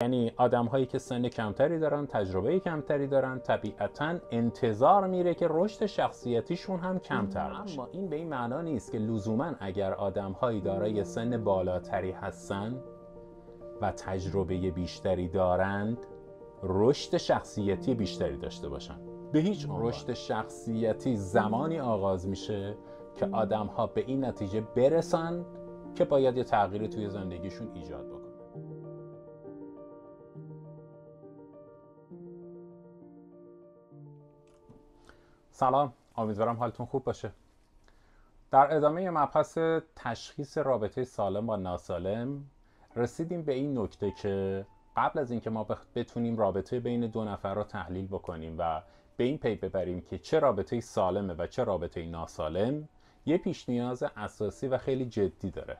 یعنی آدم هایی که سن کمتری دارن، تجربه کمتری دارن، طبیعتاً انتظار میره که رشد شخصیتیشون هم کمتر باشه. اما این به این معنا نیست که لزوماً اگر آدم هایی دارای سن بالاتری هستن و تجربه بیشتری دارند رشد شخصیتی بیشتری داشته باشن. به هیچ عنوان. رشد شخصیتی زمانی آغاز میشه که آدم ها به این نتیجه برسن که باید یه تغییری توی زندگیشون ایجاد بکنن. سلام، امیدوارم حالتون خوب باشه. در ادامه مبحث تشخیص رابطه سالم با ناسالم رسیدیم به این نکته که قبل از اینکه ما بتونیم رابطه بین دو نفر را تحلیل بکنیم و به این پی ببریم که چه رابطه سالمه و چه رابطه ناسالم، یه پیش نیاز اساسی و خیلی جدی داره.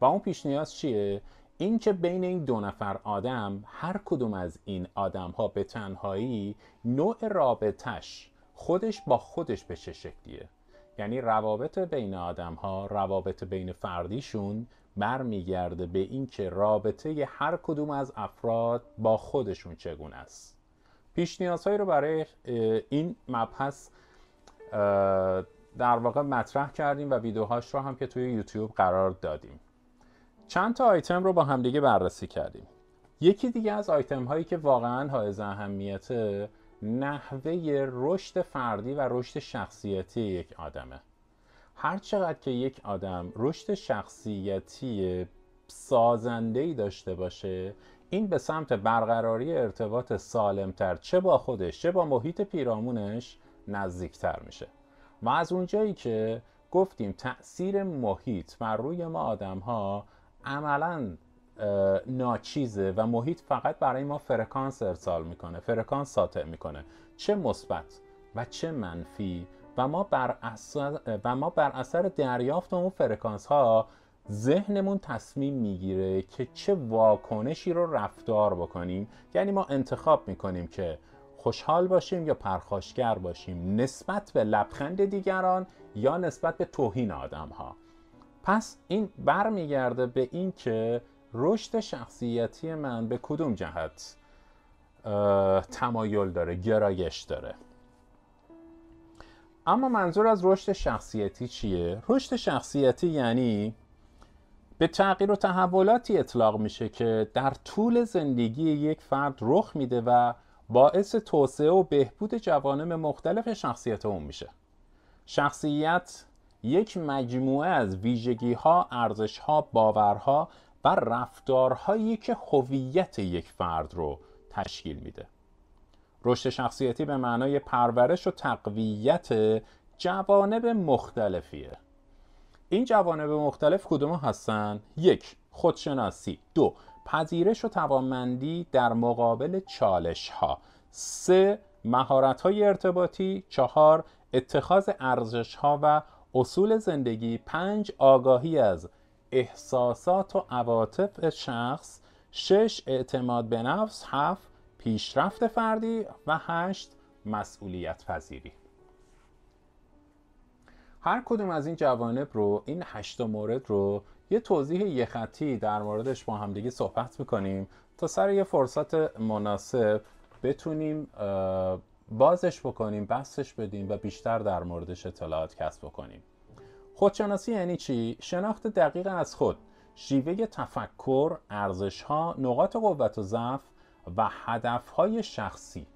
و اون پیش نیاز چیه؟ این که بین این دو نفر آدم، هر کدوم از این آدم ها به تنهایی نوع رابطش خودش با خودش به چه شکلیه. یعنی روابط بین آدم ها، روابط بین فردیشون برمیگرده به این که رابطه هر کدوم از افراد با خودشون چگونه است. پیش نیازهایی رو برای این مبحث در واقع مطرح کردیم و ویدیوهاش رو هم که توی یوتیوب قرار دادیم. چند تا آیتم رو با همدیگه بررسی کردیم. یکی دیگه از آیتم هایی که واقعا حائز اهمیته نحوه رشد فردی و رشد شخصیتی یک آدمه. هر چقدر که یک آدم رشد شخصیتی سازنده‌ای داشته باشه، این به سمت برقراری ارتباط سالمتر چه با خودش چه با محیط پیرامونش نزدیکتر میشه. و از اونجایی که گفتیم تأثیر محیط بر روی ما آدم ها عملاً ناچیزه و محیط فقط برای ما فرکانس ارسال میکنه، فرکانس ساطع میکنه، چه مثبت و چه منفی، و ما بر اثر دریافت اون فرکانس ها ذهنمون تصمیم میگیره که چه واکنشی رو رفتار بکنیم. یعنی ما انتخاب میکنیم که خوشحال باشیم یا پرخاشگر باشیم نسبت به لبخند دیگران یا نسبت به توهین آدم ها. پس این برمیگرده به این که رشد شخصیتی من به کدوم جهت تمایل داره، گرایش داره. اما منظور از رشد شخصیتی چیه؟ رشد شخصیتی یعنی به تغییر و تحولاتی اطلاق میشه که در طول زندگی یک فرد رخ میده و باعث توسعه و بهبود جوانب مختلف شخصیت اون میشه. شخصیت یک مجموعه از ویژگی‌ها، ارزش‌ها، باورها و رفتارهایی که هویت یک فرد رو تشکیل میده. رشد شخصیتی به معنای پرورش و تقویت جوانب مختلفیه. این جوانب مختلف کدوم هستن؟ 1. خودشناسی. 2. پذیرش و توانمندی در مقابل چالش‌ها. 3. مهارت‌های ارتباطی. 4. اتخاذ ارزش‌ها و اصول زندگی. 5. آگاهی از احساسات و عواطف شخص. 6. اعتماد به نفس. 7. پیشرفت فردی و 8. مسئولیت پذیری. هر کدوم از این جوانب رو، این 8 مورد رو یه توضیح یه خطی در موردش با هم دیگه صحبت میکنیم تا سر یه فرصت مناسب بتونیم بازش بکنیم، بحثش بدیم و بیشتر در موردش اطلاعات کسب بکنیم. خودشناسی یعنی چی؟ شناخت دقیق از خود، شیوه تفکر، ارزش‌ها، نقاط قوت و ضعف و هدف‌های شخصی.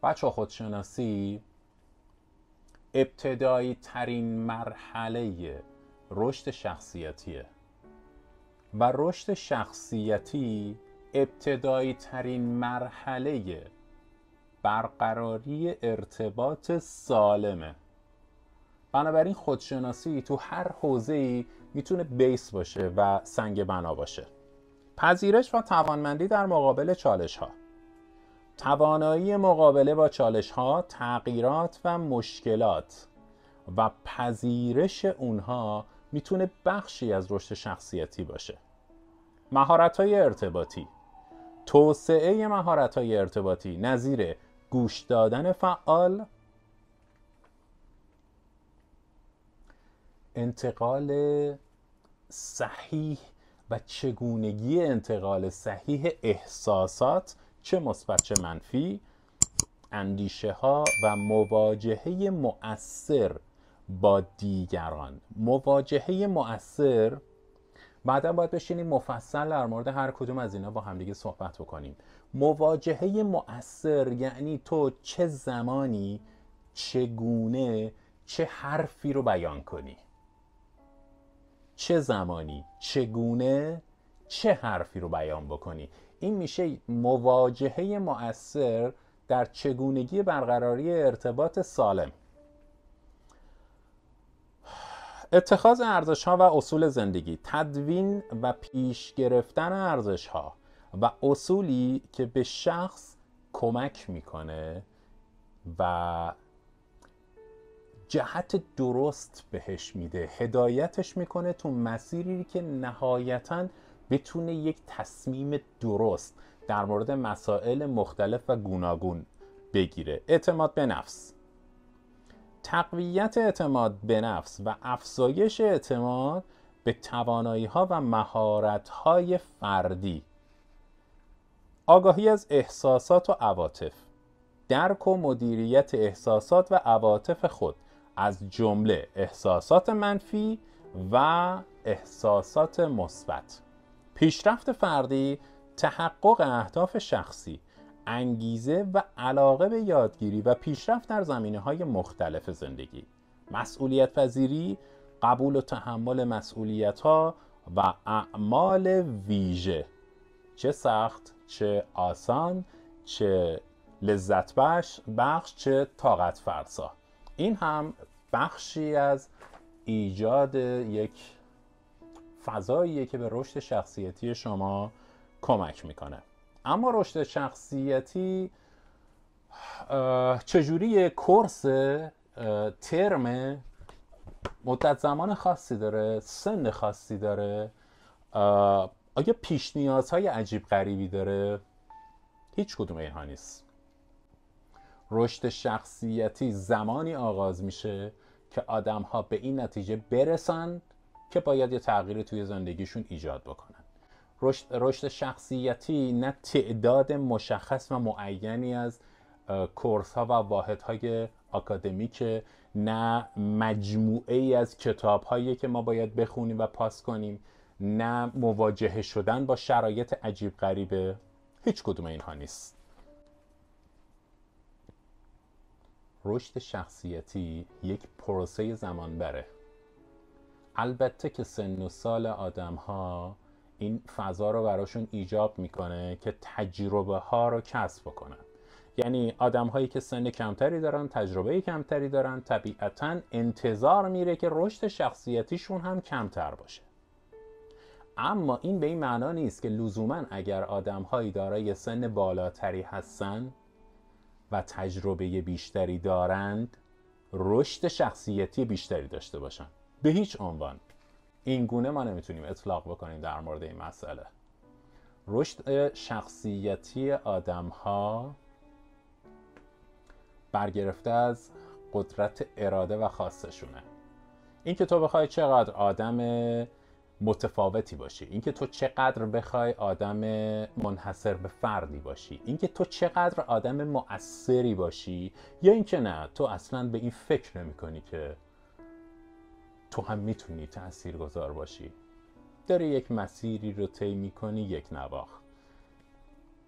بچه خودشناسی ابتدایی ترین مرحله رشد شخصیتیه و رشد شخصیتی ابتدایی ترین مرحله برقراری ارتباط سالمه. بنابراین خودشناسی تو هر حوزه‌ای میتونه بیس باشه و سنگ بنا باشه. پذیرش و توانمندی در مقابل چالش‌ها. توانایی مقابله با چالش‌ها، تغییرات و مشکلات و پذیرش اونها میتونه بخشی از رشد شخصیتی باشه. مهارت‌های ارتباطی. توسعه مهارت‌های ارتباطی نظیر گوش دادن فعال، انتقال صحیح و چگونگی انتقال صحیح احساسات، چه مثبت چه منفی، اندیشه ها و مواجهه مؤثر با دیگران. مواجهه مؤثر، بعدا باید بشینیم مفصل در مورد هر کدوم از اینا با همدیگه صحبت بکنیم. مواجهه مؤثر یعنی تو چه زمانی، چگونه، چه حرفی رو بیان کنی. چه زمانی، چگونه، چه حرفی رو بیان بکنی. این میشه مواجهه مؤثر در چگونگی برقراری ارتباط سالم. اتخاذ ارزش‌ها و اصول زندگی، تدوین و پیش گرفتن ارزش‌ها و اصولی که به شخص کمک میکنه و جهت درست بهش میده، هدایتش میکنه تو مسیری که نهایتاً بتونه یک تصمیم درست در مورد مسائل مختلف و گوناگون بگیره. اعتماد به نفس، تقویت اعتماد به نفس و افزایش اعتماد به توانایی‌ها و مهارت‌های فردی، آگاهی از احساسات و عواطف، درک و مدیریت احساسات و عواطف خود از جمله احساسات منفی و احساسات مثبت، پیشرفت فردی، تحقق اهداف شخصی، انگیزه و علاقه به یادگیری و پیشرفت در زمینه‌های مختلف زندگی، مسئولیت پذیری، قبول و تحمل مسئولیت‌ها و اعمال ویژه، چه سخت، چه آسان، چه لذت بخش، چه طاقت فرسا. این هم بخشی از ایجاد یک فضاییه که به رشد شخصیتی شما کمک میکنه. اما رشد شخصیتی چجوری کورس ترم مدت زمان خاصی داره، سن خاصی داره، آیا پیش نیازهای عجیب غریبی داره؟ هیچ کدوم اینها نیست. رشد شخصیتی زمانی آغاز میشه که آدم‌ها به این نتیجه برسن که باید یه تغییری توی زندگیشون ایجاد بکنن. رشد شخصیتی نه تعداد مشخص و معینی از کورس‌ها و واحدهای آکادمیکه، نه مجموعه ای از کتاب‌هایی که ما باید بخونیم و پاس کنیم، نه مواجهه شدن با شرایط عجیب غریبه. هیچ کدوم اینها نیست. رشد شخصیتی یک پروسه زمان بره. البته که سن و سال آدم ها این فضا رو براشون ایجاب میکنه که تجربه ها رو کسب کنن. یعنی آدم هایی که سن کمتری دارن، تجربه کمتری دارن، طبیعتاً انتظار میره که رشد شخصیتیشون هم کمتر باشه. اما این به این معنا نیست که لزوماً اگر آدم هایی دارای سن بالاتری هستن و تجربه بیشتری دارند رشد شخصیتی بیشتری داشته باشن. به هیچ عنوان این گونه ما نمیتونیم اطلاق بکنیم در مورد این مسئله. رشد شخصیتی آدم ها برگرفته از قدرت اراده و خواستشونه. این که تو بخوای چقدر آدم متفاوتی باشی، اینکه تو چقدر بخوای آدم منحصر به فردی باشی، اینکه تو چقدر آدم مؤثری باشی، یا اینکه نه تو اصلا به این فکر نمی کنی که تو هم میتونی تاثیرگذار باشی، داری یک مسیری رو طی میکنی یک نواخت.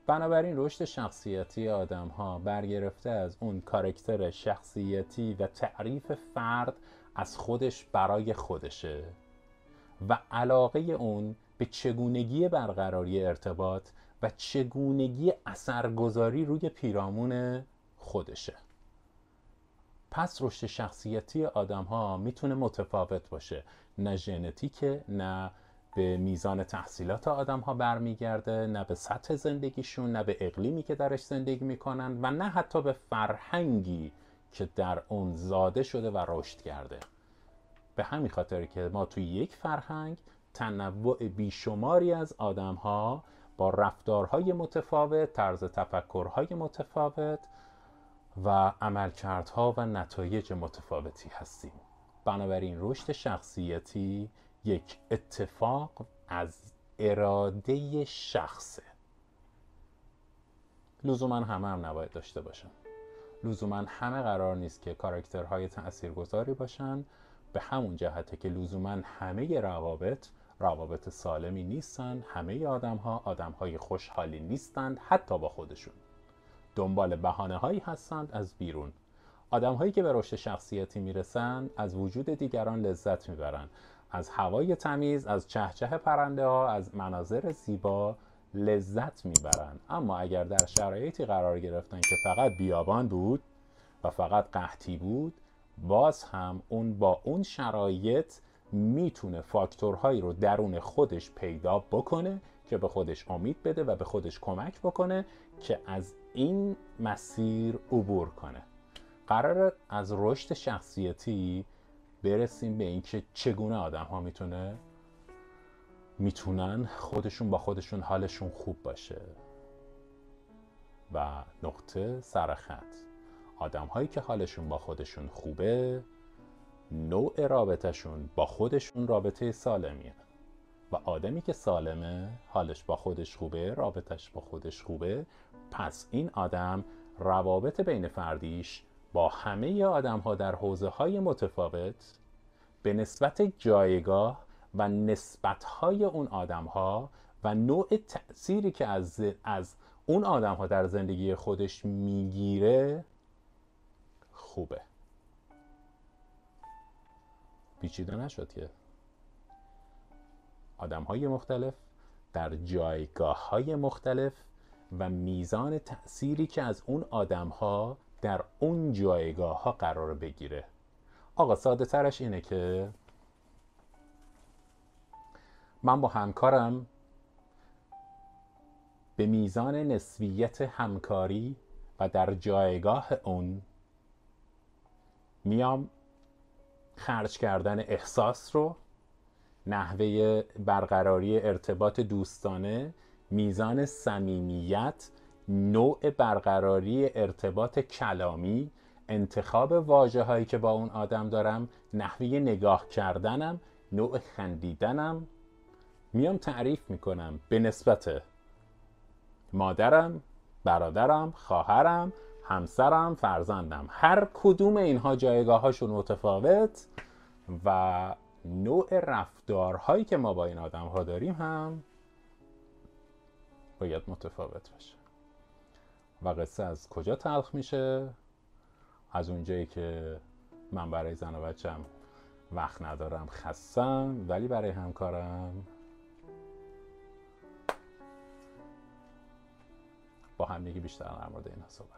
بنابراین رشد شخصیتی آدم ها برگرفته از اون کاراکتر شخصیتی و تعریف فرد از خودش برای خودشه و علاقه اون به چگونگی برقراری ارتباط و چگونگی اثرگذاری روی پیرامون خودشه. پس رشد شخصیتی آدم ها میتونه متفاوت باشه، نه ژنتیکه، نه به میزان تحصیلات آدم ها برمیگرده، نه به سطح زندگیشون، نه به اقلیمی که درش زندگی میکنن و نه حتی به فرهنگی که در اون زاده شده و رشد کرده. به همین خاطر که ما توی یک فرهنگ تنوع بیشماری از آدم‌ها با رفتارهای متفاوت، طرز تفکرهای متفاوت و عملکردها و نتایج متفاوتی هستیم. بنابراین رشد شخصیتی یک اتفاق از اراده شخصه. لزوما همه هم نباید داشته باشن. لزوما همه قرار نیست که کاراکترهای تاثیرگذاری باشن، به همون جهته که لزوما همه روابط سالمی نیستن. همه آدمهای خوشحالی نیستند، حتی با خودشون دنبال بهانه هایی هستند از بیرون. آدمهایی که به رشد شخصیتی میرسن از وجود دیگران لذت میبرن، از هوای تمیز، از چهچه پرنده ها، از مناظر زیبا لذت میبرن. اما اگر در شرایطی قرار گرفتن که فقط بیابان بود و فقط قحطی بود، باز هم اون با اون شرایط میتونه فاکتورهایی رو درون خودش پیدا بکنه که به خودش امید بده و به خودش کمک بکنه که از این مسیر عبور کنه. قراره از رشد شخصیتی برسیم به اینکه چگونه آدم ها میتونن خودشون با خودشون حالشون خوب باشه. و نقطه سرخط، آدم هایی که حالشون با خودشون خوبه، نوع رابطهشون با خودشون رابطه سالمیه. و آدمی که سالمه، حالش با خودش خوبه، رابطش با خودش خوبه، پس این آدم روابط بین فردیش با همه آدم ها در حوزه های متفاوت به نسبت جایگاه و نسبت های اون آدم ها و نوع تأثیری که از اون آدم ها در زندگی خودش میگیره خوبه. پیچیده نشد که آدم های مختلف در جایگاه های مختلف و میزان تأثیری که از اون آدم ها در اون جایگاه ها قرار بگیره. آقا ساده ترش اینه که من با همکارم به میزان نسبیت همکاری و در جایگاه اون میام خرج کردن احساس رو، نحوه برقراری ارتباط دوستانه، میزان صمیمیت، نوع برقراری ارتباط کلامی، انتخاب واژه هایی که با اون آدم دارم، نحوه نگاه کردنم، نوع خندیدنم، میام تعریف میکنم به نسبت مادرم، برادرم، خواهرم، همسرم، فرزندم. هر کدوم اینها جایگاه هاشون متفاوت و نوع رفتارهایی که ما با این آدم ها داریم هم باید متفاوت باشه. و قصه از کجا تلخ میشه؟ از اونجایی که من برای زن و بچم وقت ندارم، خستم، ولی برای همکارم با همدیگه بیشتر در مورد اینا صحبت